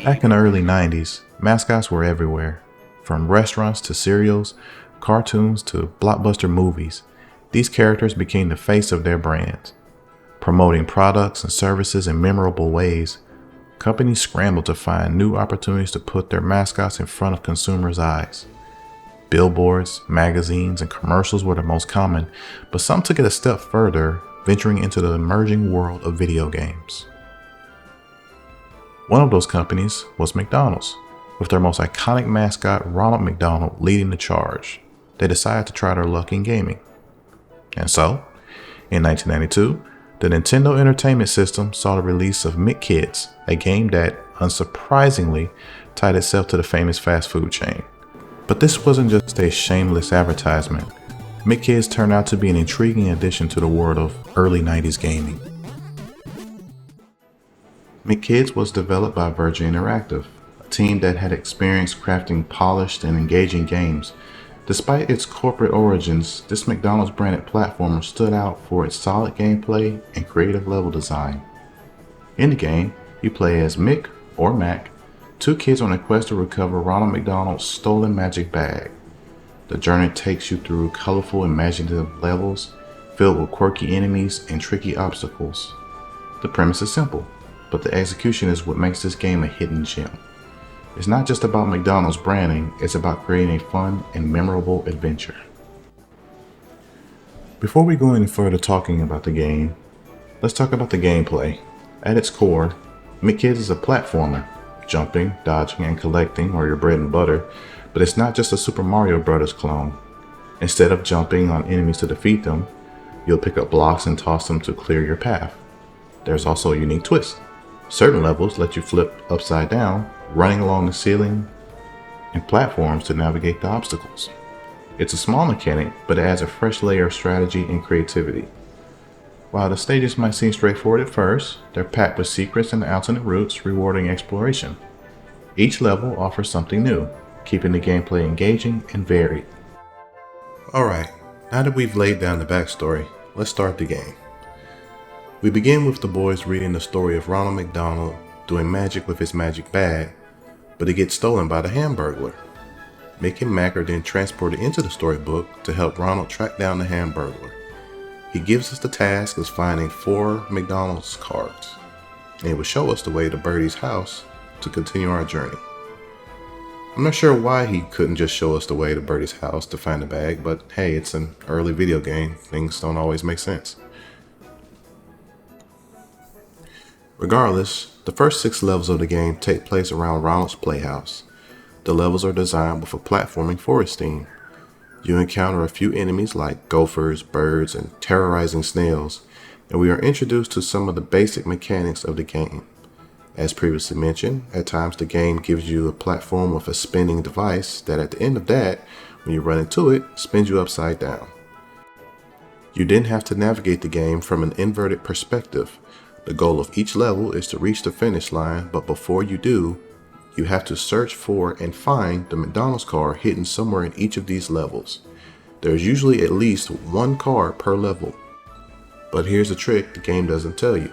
Back in the early 90s, mascots were everywhere. From restaurants to cereals, cartoons to blockbuster movies, these characters became the face of their brands. Promoting products and services in memorable ways, companies scrambled to find new opportunities to put their mascots in front of consumers' eyes. Billboards, magazines, and commercials were the most common, but some took it a step further, venturing into the emerging world of video games. One of those companies was McDonald's, with their most iconic mascot, Ronald McDonald, leading the charge. They decided to try their luck in gaming. And so, in 1992, the Nintendo Entertainment System saw the release of McKids, a game that, unsurprisingly, tied itself to the famous fast food chain. But this wasn't just a shameless advertisement. McKids turned out to be an intriguing addition to the world of early 90s gaming. McKids was developed by Virgin Interactive, a team that had experience crafting polished and engaging games. Despite its corporate origins, this McDonald's branded platformer stood out for its solid gameplay and creative level design. In the game, you play as Mick or Mac, two kids on a quest to recover Ronald McDonald's stolen magic bag. The journey takes you through colorful, imaginative levels filled with quirky enemies and tricky obstacles. The premise is simple, but the execution is what makes this game a hidden gem. It's not just about McDonald's branding, it's about creating a fun and memorable adventure. Before we go any further talking about the game, let's talk about the gameplay. At its core, McKids is a platformer. Jumping, dodging, and collecting are your bread and butter, but it's not just a Super Mario Bros. Clone. Instead of jumping on enemies to defeat them, you'll pick up blocks and toss them to clear your path. There's also a unique twist. Certain levels let you flip upside down, running along the ceiling and platforms to navigate the obstacles. It's a small mechanic, but it adds a fresh layer of strategy and creativity. While the stages might seem straightforward at first, they're packed with secrets and alternate routes rewarding exploration. Each level offers something new, keeping the gameplay engaging and varied. Alright, now that we've laid down the backstory, let's start the game. We begin with the boys reading the story of Ronald McDonald doing magic with his magic bag, but it gets stolen by the Hamburglar. Mick and Mac are then transported into the storybook to help Ronald track down the Hamburglar. He gives us the task of finding 4 McDonald's cards, and he will show us the way to Birdie's house to continue our journey. I'm not sure why he couldn't just show us the way to Birdie's house to find the bag, but hey, it's an early video game, things don't always make sense. Regardless, the first 6 levels of the game take place around Ronald's playhouse. The levels are designed with a platforming forest theme. You encounter a few enemies like gophers, birds, and terrorizing snails, and we are introduced to some of the basic mechanics of the game. As previously mentioned, at times the game gives you a platform with a spinning device that at the end of that, when you run into it, spins you upside down. You then have to navigate the game from an inverted perspective. The goal of each level is to reach the finish line, but before you do, you have to search for and find the McDonald's card hidden somewhere in each of these levels. There's usually at least 1 card per level. But here's the trick the game doesn't tell you.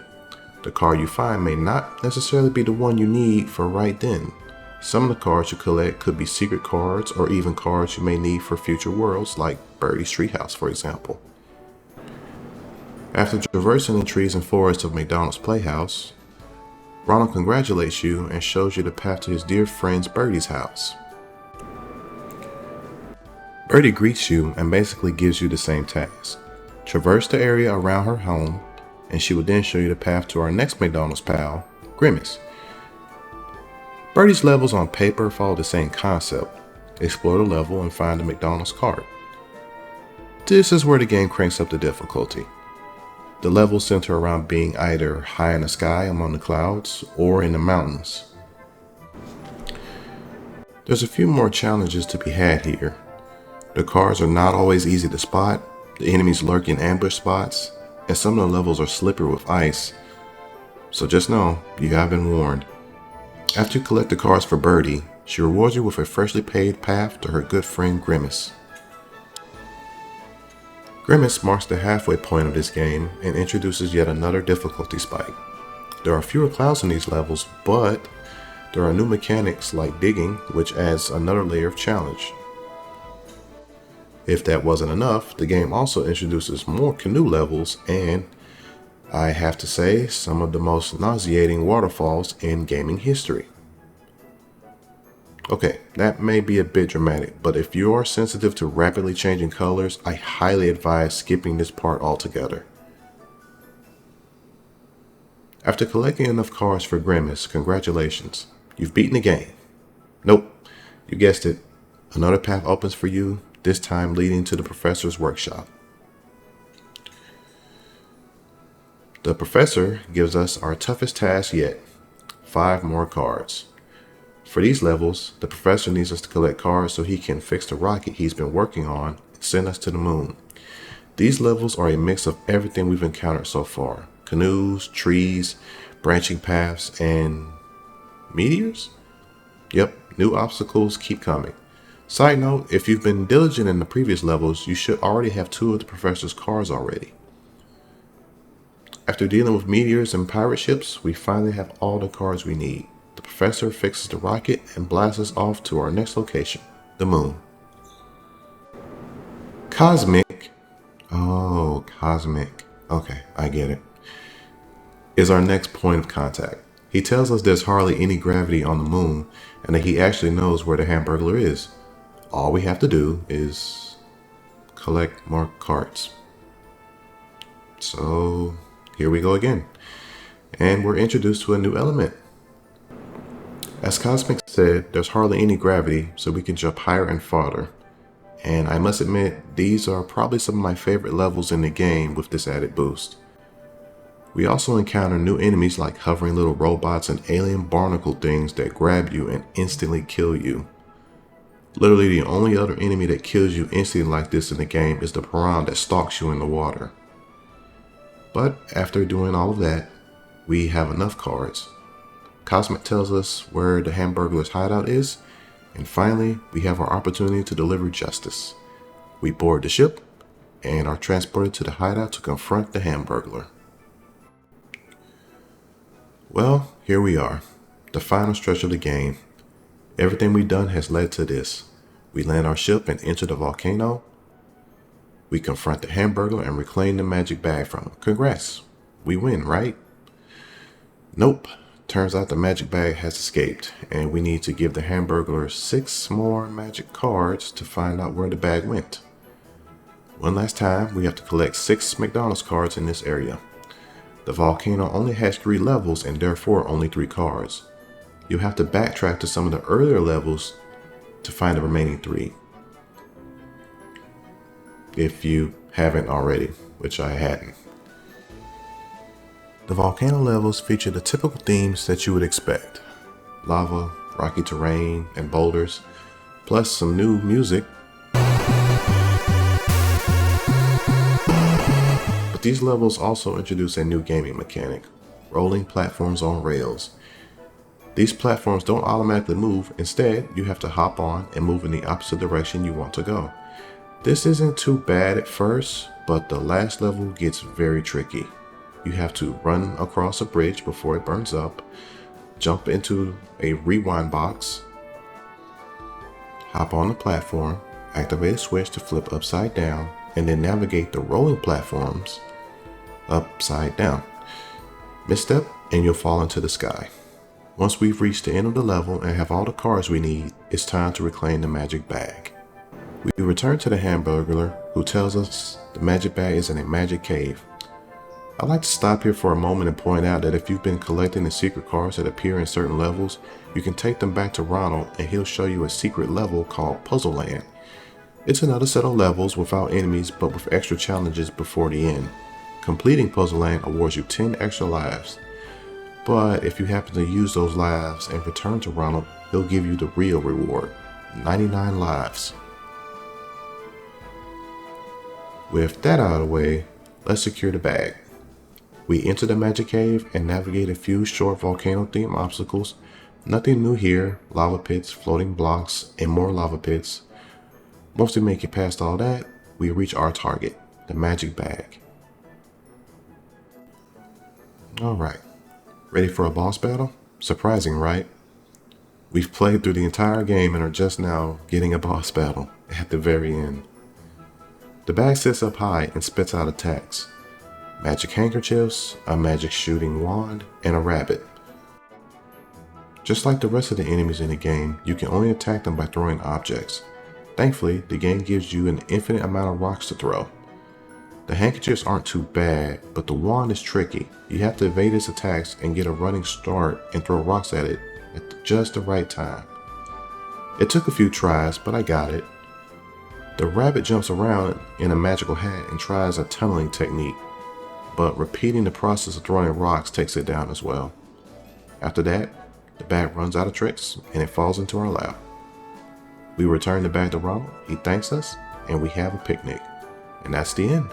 The card you find may not necessarily be the one you need for right then. Some of the cards you collect could be secret cards or even cards you may need for future worlds like Birdie's Treehouse, for example. After traversing the trees and forests of McDonald's playhouse, Ronald congratulates you and shows you the path to his dear friend's Birdie's house. Birdie greets you and basically gives you the same task. Traverse the area around her home, and she will then show you the path to our next McDonald's pal, Grimace. Birdie's levels on paper follow the same concept. Explore the level and find the McDonald's card. This is where the game cranks up the difficulty. The levels center around being either high in the sky among the clouds or in the mountains. There's a few more challenges to be had here. The cards are not always easy to spot, the enemies lurk in ambush spots, and some of the levels are slippery with ice. So just know, you have been warned. After you collect the cards for Birdie, she rewards you with a freshly paved path to her good friend Grimace. Grimace marks the halfway point of this game and introduces yet another difficulty spike. There are fewer clouds in these levels, but There are new mechanics like digging, which adds another layer of challenge. If that wasn't enough, the game also introduces more canoe levels and, I have to say, some of the most nauseating waterfalls in gaming history. Okay, that may be a bit dramatic, but if you are sensitive to rapidly changing colors, I highly advise skipping this part altogether. After collecting enough cards for Grimace, congratulations, you've beaten the game. Nope, you guessed it, another path opens for you, this time leading to the professor's workshop. The professor gives us our toughest task yet, 5 more cards. For these levels, the professor needs us to collect cards so he can fix the rocket he's been working on and send us to the moon. These levels are a mix of everything we've encountered so far. Canoes, trees, branching paths, and meteors? Yep, new obstacles keep coming. Side note, if you've been diligent in the previous levels, you should already have 2 of the professor's cards already. After dealing with meteors and pirate ships, we finally have all the cards we need. The professor fixes the rocket and blasts us off to our next location, the moon. Cosmic. Oh, cosmic. Okay, I get it. Is our next point of contact. He tells us there's hardly any gravity on the moon and that he actually knows where the Hamburglar is. All we have to do is collect more cards. So here we go again. And we're introduced to a new element. As Cosmic said, there's hardly any gravity, so we can jump higher and farther. And I must admit, these are probably some of my favorite levels in the game with this added boost. We also encounter new enemies like hovering little robots and alien barnacle things that grab you and instantly kill you. Literally the only other enemy that kills you instantly like this in the game is the piranha that stalks you in the water. But after doing all of that, we have enough cards. Cosmic tells us where the Hamburglar's hideout is, and finally, we have our opportunity to deliver justice. We board the ship and are transported to the hideout to confront the Hamburglar. Well, here we are, the final stretch of the game. Everything we've done has led to this. We land our ship and enter the volcano. We confront the Hamburglar and reclaim the magic bag from him. Congrats, we win, right? Nope. Turns out the magic bag has escaped, and we need to give the Hamburglar 6 more magic cards to find out where the bag went. One last time, we have to collect 6 McDonald's cards in this area. The volcano only has 3 levels and therefore only 3 cards. You'll have to backtrack to some of the earlier levels to find the remaining 3. If you haven't already, which I hadn't. The volcano levels feature the typical themes that you would expect. Lava, rocky terrain, and boulders, plus some new music. But these levels also introduce a new gaming mechanic, rolling platforms on rails. These platforms don't automatically move, instead you have to hop on and move in the opposite direction you want to go. This isn't too bad at first, but the last level gets very tricky. You have to run across a bridge before it burns up, jump into a rewind box, hop on the platform, activate a switch to flip upside down, and then navigate the rolling platforms upside down. Misstep and you'll fall into the sky. Once we've reached the end of the level and have all the cards we need, it's time to reclaim the magic bag. We return to the Hamburglar, who tells us the magic bag is in a magic cave. I'd like to stop here for a moment and point out that if you've been collecting the secret cards that appear in certain levels, you can take them back to Ronald and he'll show you a secret level called Puzzeland. It's another set of levels without enemies but with extra challenges before the end. Completing Puzzeland awards you 10 extra lives. But if you happen to use those lives and return to Ronald, he'll give you the real reward, 99 lives. With that out of the way, let's secure the bag. We enter the magic cave and navigate a few short volcano-themed obstacles. Nothing new here, lava pits, floating blocks, and more lava pits. Once we make it past all that, we reach our target, the magic bag. Alright, ready for a boss battle? Surprising, right? We've played through the entire game and are just now getting a boss battle at the very end. The bag sits up high and spits out attacks. Magic handkerchiefs, a magic shooting wand, and a rabbit. Just like the rest of the enemies in the game, you can only attack them by throwing objects. Thankfully, the game gives you an infinite amount of rocks to throw. The handkerchiefs aren't too bad, but the wand is tricky. You have to evade its attacks and get a running start and throw rocks at it at just the right time. It took a few tries, but I got it. The rabbit jumps around in a magical hat and tries a tunneling technique, but repeating the process of throwing rocks takes it down as well. After that, the bat runs out of tricks and it falls into our lap. We return the bag to Ronald, he thanks us, and we have a picnic. And that's the end.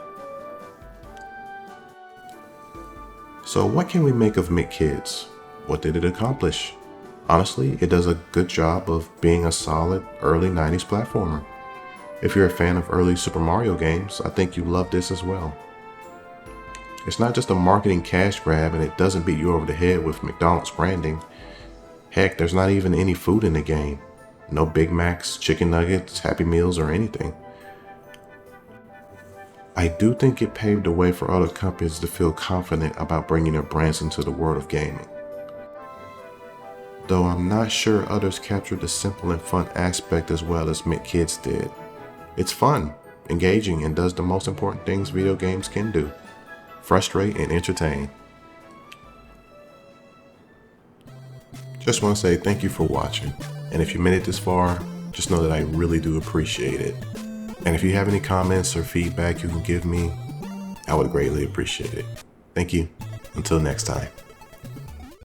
So what can we make of McKids? What did it accomplish? Honestly, it does a good job of being a solid early 90s platformer. If you're a fan of early Super Mario games, I think you love this as well. It's not just a marketing cash grab and it doesn't beat you over the head with McDonald's branding. Heck, there's not even any food in the game. No Big Macs, chicken nuggets, Happy Meals, or anything. I do think it paved the way for other companies to feel confident about bringing their brands into the world of gaming. Though I'm not sure others captured the simple and fun aspect as well as McKids did. It's fun, engaging, and does the most important things video games can do: frustrate and entertain. Just want to say thank you for watching, and if you made it this far, just know that I really do appreciate it. And if you have any comments or feedback you can give me, I would greatly appreciate it. Thank you. Until next time.